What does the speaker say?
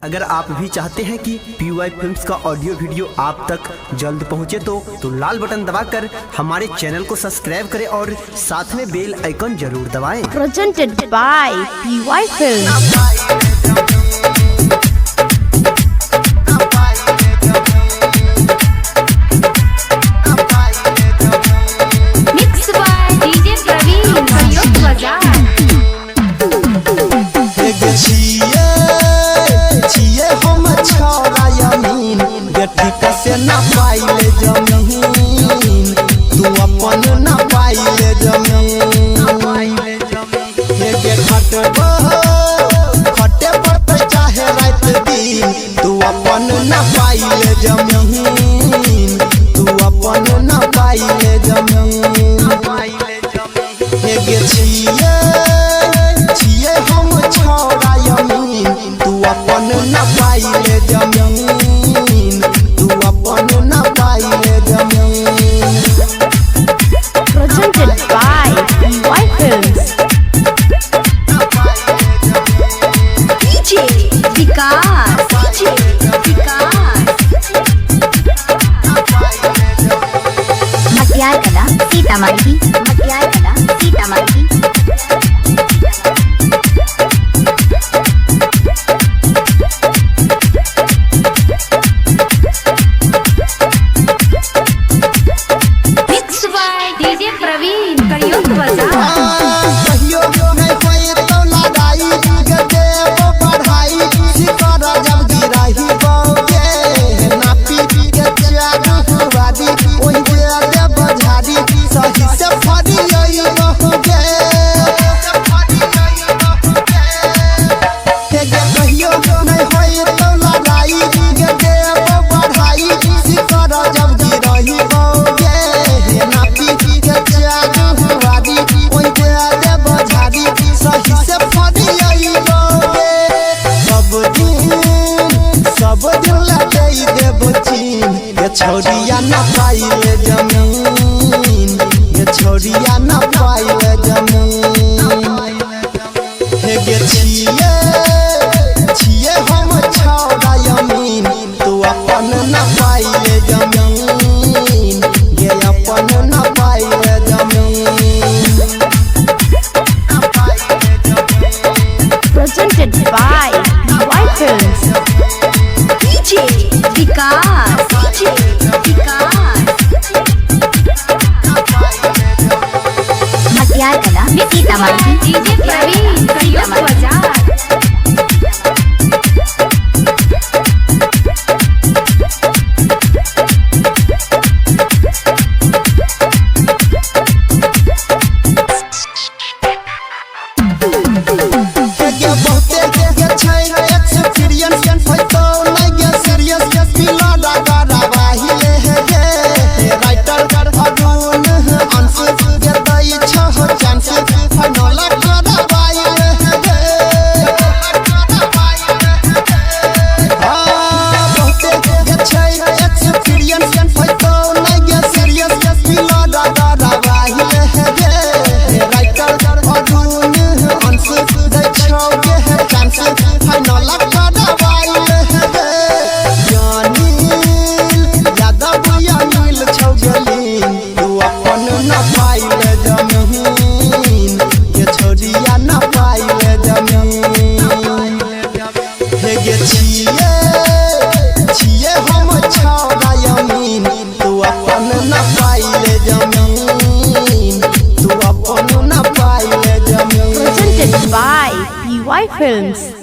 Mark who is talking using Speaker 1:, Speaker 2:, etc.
Speaker 1: अगर आप भी चाहते हैं कि PY फिल्म्स का ऑडियो वीडियो आप तक जल्द पहुंचे तो लाल बटन दबाकर हमारे चैनल को सब्सक्राइब करें और साथ में बेल आइकन जरूर दबाएं।
Speaker 2: Presented by PY Films।
Speaker 3: से ना पाइले जमीन तू अपन ना पाइले जमीन के खटबो खटे पर चाहे रात दिन तू अपन ना पाइले जमीन तू अपन ना पाइले जमीन के छिए हम छोड़ा यमीन तू अपन ना पाइले जमीन
Speaker 2: Presented by PY Films। DJ विकास मटियार कला सीतामढ़ी छोड़िया ना पाइले जमीन ये छोड़िया ना पाइले जमीन हे छिए हम छोड़ा यमीन तू अपन ना पाइले जमीन ये अपन ना पाइले जमीन। Presented by PY Films। DJ विकास मटियार कला सीतामढ़ी DJ प्रवीण बाजार। छिए हम छोड़ा यमीन तू अपन ना पाइले जमीन तू अपन ना पाइले जमीन। Presented by PY Films।